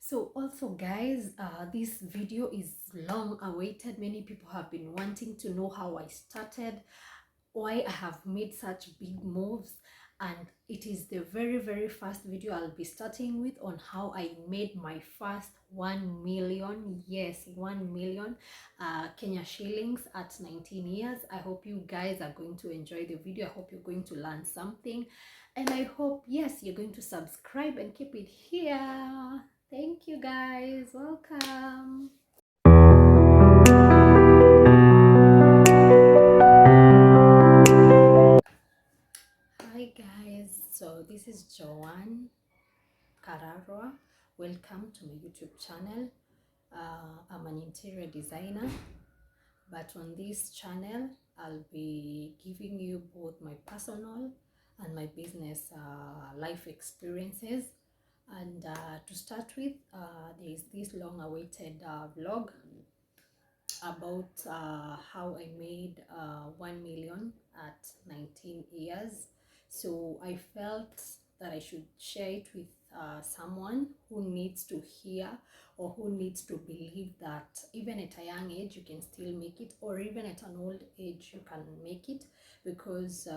So also guys, this video is long awaited. Many people have been wanting to know how I started, why I have made such big moves, and it is the very first video I'll be starting with on how I made my first 1 million, yes, 1 million Kenya shillings at 19 years. I hope you guys are going to enjoy the video. I hope you're going to learn something, and I hope, yes, you're going to subscribe and keep it here. Thank you guys, welcome. Hi guys, so this is Joanne Kararwa. Welcome to my YouTube channel. I'm an interior designer, but on this channel I'll be giving you both my personal and my business life experiences. And to start with, there is this long awaited vlog about how I made 1 million at 19 years. So I felt that I should share it with someone who needs to hear, or who needs to believe that even at a young age you can still make it, or even at an old age you can make it, because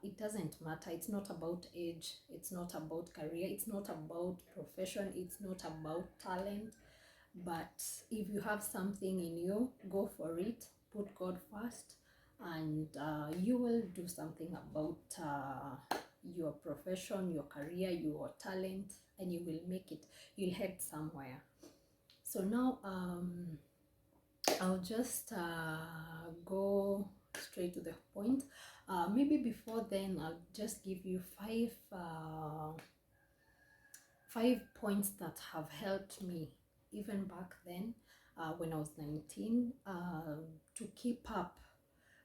it doesn't matter. It's not about age, it's not about career, it's not about profession, it's not about talent. But if you have something in you, go for it, put God first, and you will do something about your profession, your career, your talent, and you will make it. You'll head somewhere. So now I'll just go straight to the point. Maybe before then, I'll just give you five points that have helped me even back then, when I was 19, to keep up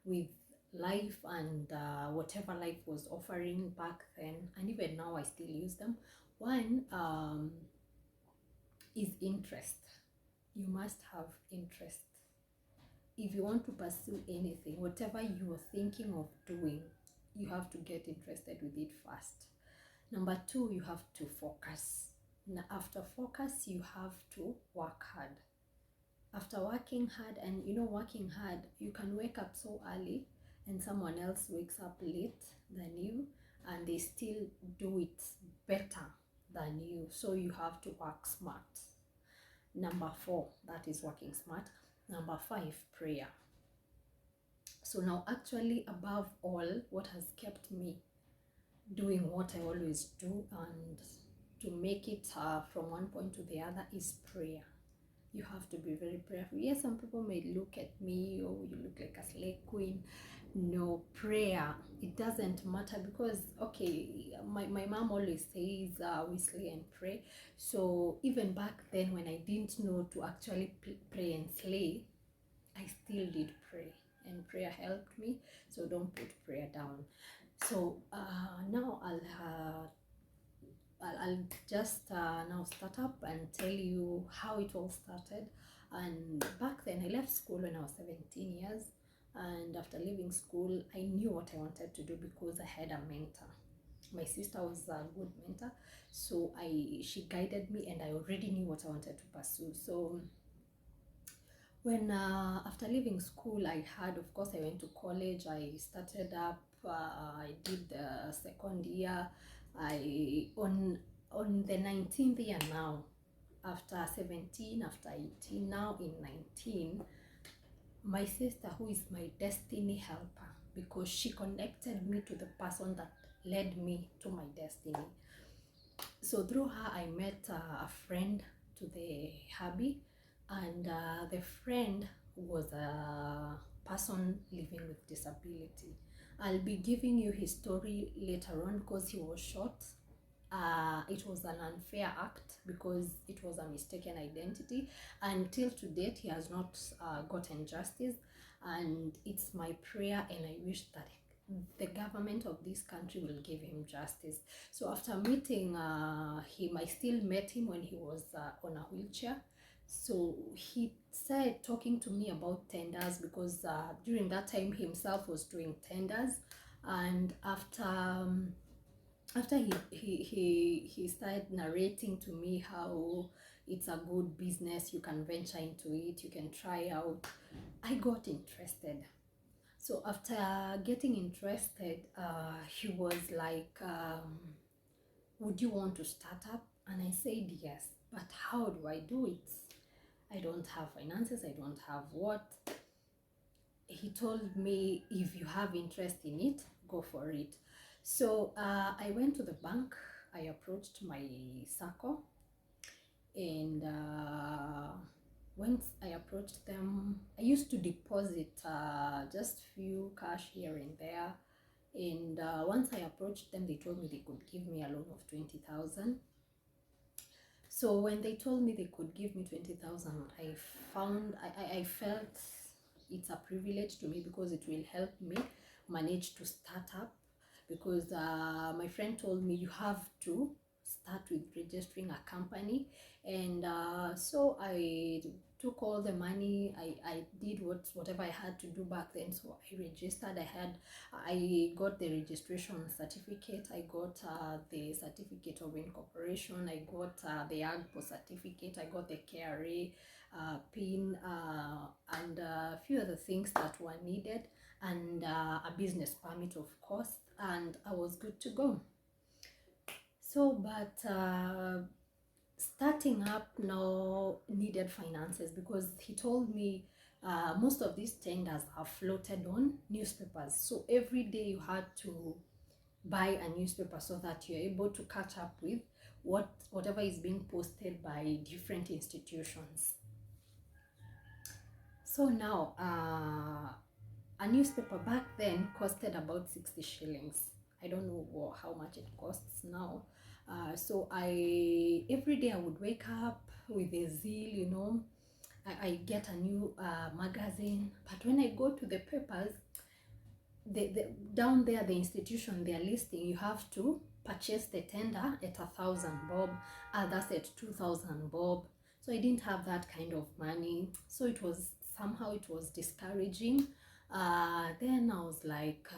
with life and whatever life was offering back then, and even now I still use them. One is interest. You must have interest. If you want to pursue anything, whatever you are thinking of doing, you have to get interested with it first. Number two, you have to focus. Now, after focus, you have to work hard. After working hard, and working hard, you can wake up so early and someone else wakes up late than you, and they still do it better than you. So you have to work smart. Number four, that is working smart. Number five, prayer. So now, actually, above all, what has kept me doing what I always do and to make it from one point to the other is prayer. You have to be very prayerful. Yes, some people may look at me, oh, you look like a slay queen. No, prayer, it doesn't matter, because okay, my mom always says we slay and pray. So even back then, when I didn't know to actually pray and slay, I still did pray, and prayer helped me. So don't put prayer down. So now I'll just now start up and tell you how it all started. And back then, I left school when I was 17 years, and after leaving school, I knew what I wanted to do because I had a mentor. My sister was a good mentor, so she guided me, and I already knew what I wanted to pursue. So when after leaving school, of course, I went to college. I started up, I did the second year. I on the 19th year now, after 17, after 18, now in 19, my sister, who is my destiny helper, because she connected me to the person that led me to my destiny. So through her, I met a friend to the hubby, and the friend was a person living with disability. I'll be giving you his story later on because he was shot. It was an unfair act because it was a mistaken identity. Until to date, he has not gotten justice, and it's my prayer, and I wish that the government of this country will give him justice. So after meeting him, I still met him when he was on a wheelchair. So he said, talking to me about tenders, because during that time himself was doing tenders, and after after he started narrating to me how it's a good business, you can venture into it, you can try out, I got interested. So after getting interested, he was like, would you want to start up? And I said yes, but how do I do it? I don't have finances, I don't have what. He told me, if you have interest in it, go for it. So I went to the bank, I approached my circle, and once I approached them, I used to deposit just few cash here and there. And once I approached them, they told me they could give me a loan of 20,000. So when they told me they could give me 20,000, I felt it's a privilege to me, because it will help me manage to start up. Because my friend told me you have to start with registering a company, and so I took all the money. I did whatever I had to do back then. So I registered. I got the registration certificate, I got the certificate of incorporation, I got the AGPO certificate, I got the KRA PIN, and a few other things that were needed, and a business permit, of course, and I was good to go. So, but starting up now needed finances, because he told me most of these tenders are floated on newspapers. So every day you had to buy a newspaper, so that you're able to catch up with whatever is being posted by different institutions. So now a newspaper back then costed about 60 shillings. I don't know how much it costs now. So every day I would wake up with a zeal, I get a new magazine. But when I go to the papers, down there, the institution they're listing, you have to purchase the tender at 1,000 bob, others at 2,000 bob. So I didn't have that kind of money, so it was discouraging. Then I was like,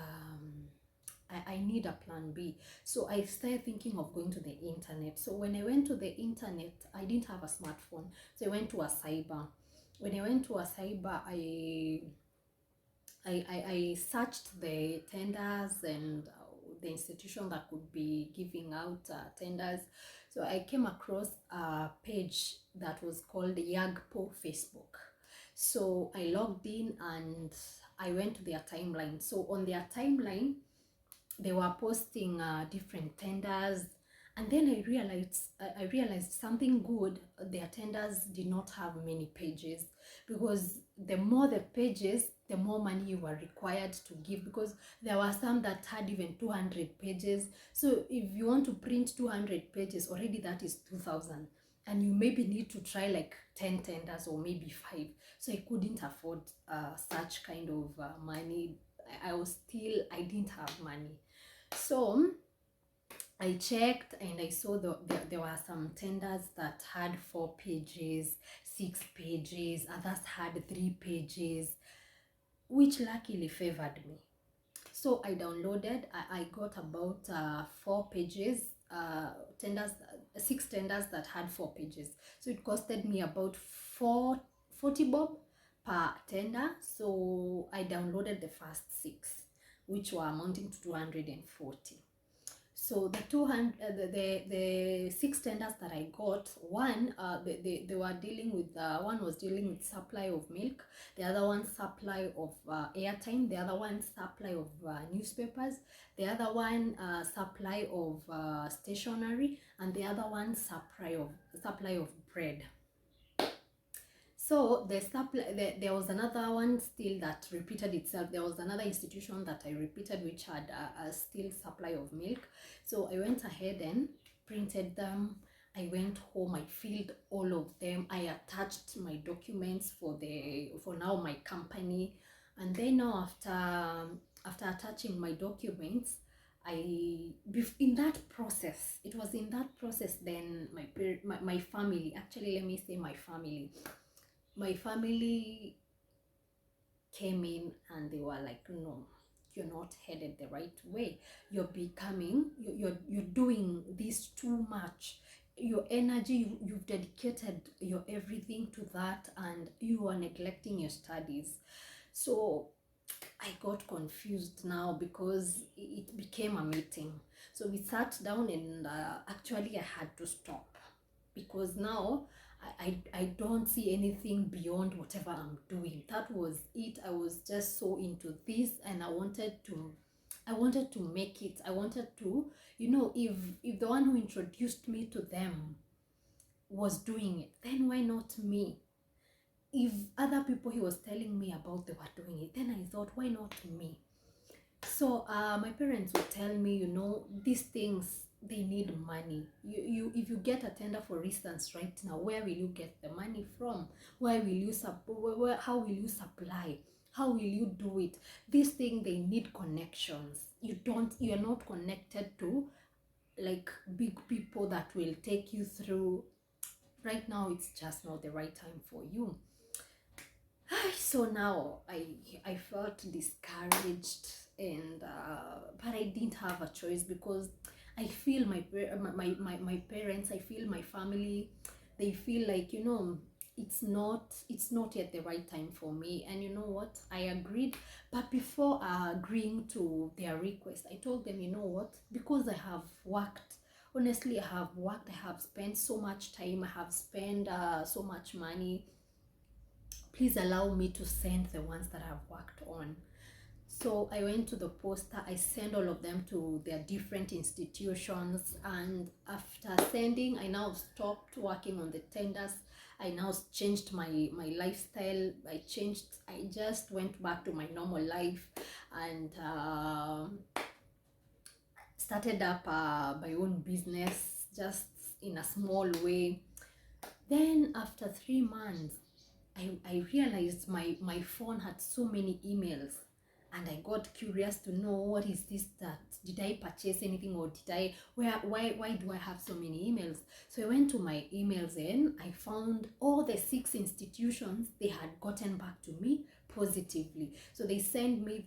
I need a plan B. So I started thinking of going to the internet. So when I went to the internet, I didn't have a smartphone, so I went to a cyber. When I went to a cyber, I searched the tenders and the institution that could be giving out tenders. So I came across a page that was called YAGPO Facebook. So I logged in and I went to their timeline. So on their timeline, they were posting different tenders, and then I realized something good. Their tenders did not have many pages, because the more the pages, the more money you were required to give, because there were some that had even 200 pages. So if you want to print 200 pages, already that is 2,000, and you maybe need to try like 10 tenders or maybe 5. So I couldn't afford such kind of money. I didn't have money. So I checked and I saw there were some tenders that had 4 pages, 6 pages, others had 3 pages, which luckily favored me. So I downloaded, I got about 4 pages, tenders, 6 tenders that had 4 pages. So it costed me about 40 bob per tender. So I downloaded the first 6, which were amounting to 240. So the 200, the 6 tenders that I got, one they were dealing with, one was dealing with supply of milk, the other one supply of airtime, the other one supply of newspapers, the other one supply of stationery, and the other one supply of bread. So there was another one still that repeated itself. There was another institution that I repeated, which had a still supply of milk. So I went ahead and printed them. I went home, I filled all of them. I attached my documents for now my company. And then now after attaching my documents, in that process, it was in that process, then my family, actually let me say my family came in and they were like, no, you're not headed the right way. You're becoming, you're doing this too much. Your energy, you've dedicated your everything to that, and you are neglecting your studies. So I got confused now because it became a meeting. So we sat down, and actually I had to stop, because now I don't see anything beyond whatever I'm doing. That was it. I was just so into this, and I wanted to make it. I wanted to, if the one who introduced me to them was doing it, then why not me? If other people he was telling me about, they were doing it, then I thought, why not me? So my parents would tell me, these things, they need money. If you get a tender, for instance, right now, where will you get the money from? Where will you how will you supply? How will you do it? This thing, they need connections. You're not connected to like big people that will take you through. Right now, it's just not the right time for you. So now I felt discouraged, and but I didn't have a choice, because I feel my parents, I feel my family, they feel like, it's not yet the right time for me. And you know what, I agreed. But before agreeing to their request, I told them, you know what, because I have worked, honestly, I have worked, I have spent so much time, I have spent so much money, please allow me to send the ones that I've worked on. So I went to the poster, I sent all of them to their different institutions, and after sending, I now stopped working on the tenders. I now changed my lifestyle. I just went back to my normal life, and started up my own business, just in a small way. Then after 3 months, I realized my phone had so many emails, and I got curious to know, what is this, that did I purchase anything, or did I, why do I have so many emails? So I went to my emails, and I found all the 6 institutions, they had gotten back to me positively. So they sent me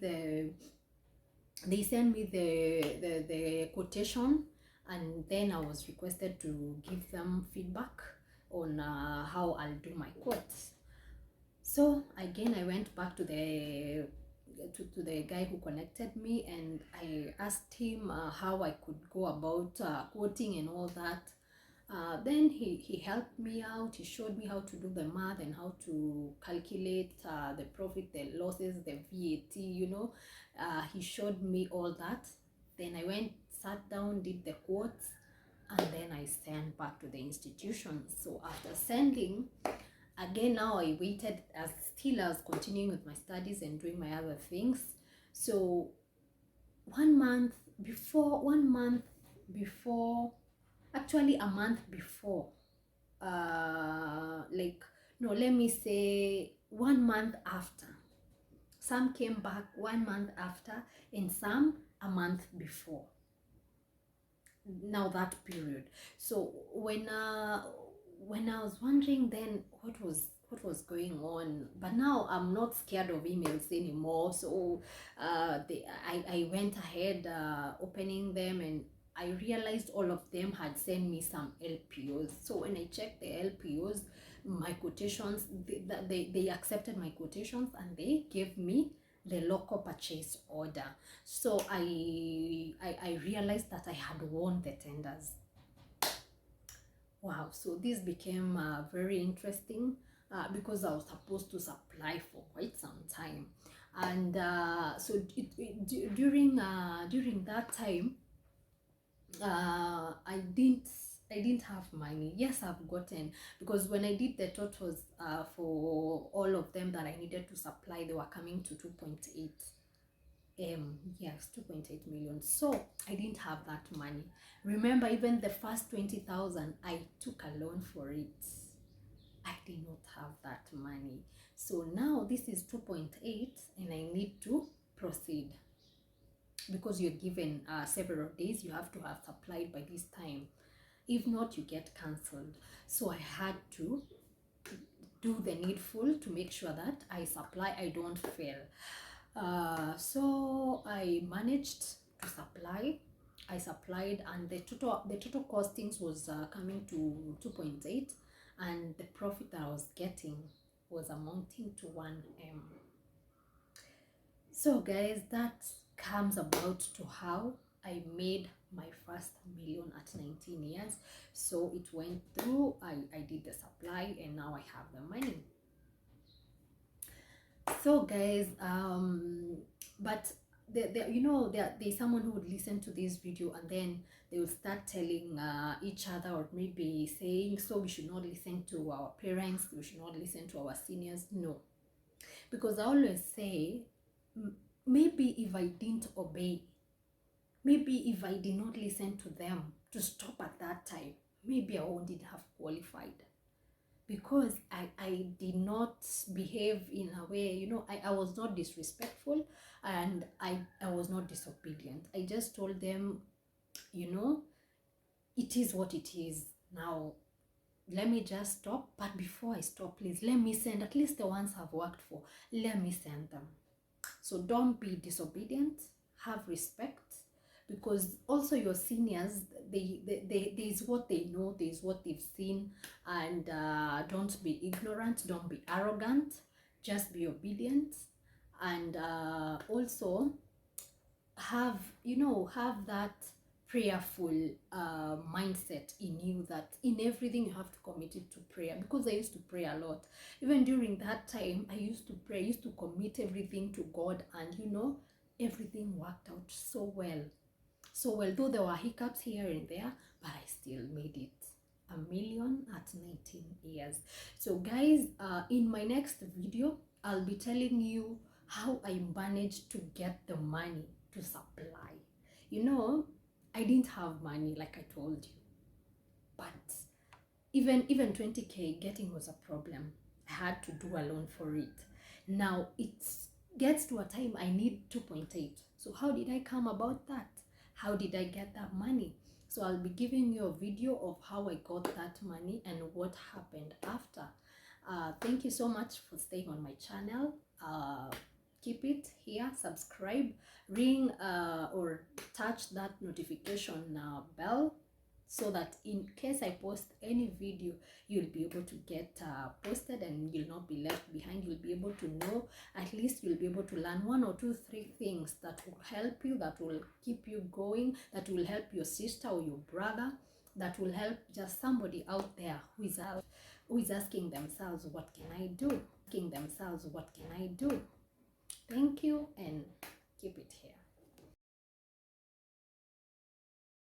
the quotation, and then I was requested to give them feedback on how I'll do my quotes. So again, I went back to the guy who connected me, and I asked him how I could go about quoting and all that. Then he helped me out. He showed me how to do the math and how to calculate the profit, the losses, the VAT, he showed me all that. Then I went, sat down, did the quotes, and then I sent back to the institution. So after sending, again, now I waited, as still I was continuing with my studies and doing my other things. So 1 month before, actually a month before, like, no, let me say 1 month after, some came back 1 month after, and some a month before, now that period. So when I was wondering then what was going on, but now I'm not scared of emails anymore. So I went ahead opening them, and I realized all of them had sent me some LPOs. So when I checked the LPOs, my quotations, they accepted my quotations, and they gave me the local purchase order. So I realized that I had won the tenders. Wow, so this became very interesting, because I was supposed to supply for quite some time. And so during that time, I didn't have money. Yes, I've gotten, because when I did the totals for all of them that I needed to supply, they were coming to 2.8. Yes, 2.8 million. So I didn't have that money. Remember, even the first 20,000, I took a loan for it. I did not have that money. So now this is 2.8, and I need to proceed, because you're given several days, you have to have supplied by this time. If not, you get cancelled. So I had to do the needful to make sure that I supply, I don't fail. So I managed to supply. I supplied, and the total costings was coming to 2.8, and the profit that I was getting was amounting to 1M. So guys, that comes about to how I made my first million at 19 years. So it went through, I did the supply, and now I have the money. So guys, but there's someone who would listen to this video, and then they will start telling each other, or maybe saying, so we should not listen to our parents, we should not listen to our seniors. No, because I always say, maybe if I didn't obey, maybe if I did not listen to them to stop at that time, maybe I wouldn't have qualified, because I did not behave in a way, I was not disrespectful, and I was not disobedient. I just told them, it is what it is. Now, let me just stop. But before I stop, please, let me send at least the ones I've worked for. Let me send them. So don't be disobedient. Have respect. Because also your seniors, there's what they know, there's what they've seen, and don't be ignorant, don't be arrogant, just be obedient, and also have that prayerful mindset in you, that in everything you have to commit it to prayer. Because I used to pray a lot. Even during that time, I used to pray, I used to commit everything to God, and everything worked out so well. So although there were hiccups here and there, but I still made it a million at 19 years. So guys, in my next video, I'll be telling you how I managed to get the money to supply. I didn't have money, like I told you, but even 20K getting was a problem. I had to do a loan for it. Now it gets to a time I need 2.8. So how did I come about that? How did I get that money? So I'll be giving you a video of how I got that money and what happened after. Thank you so much for staying on my channel. Keep it here, subscribe, ring or touch that notification bell, so that in case I post any video, you'll be able to get posted, and you'll not be left behind. You'll be able to know, at least you'll be able to learn 1 or 2, 3 things that will help you, that will keep you going, that will help your sister or your brother, that will help just somebody out there who is asking themselves, what can I do? Thank you, and keep it here.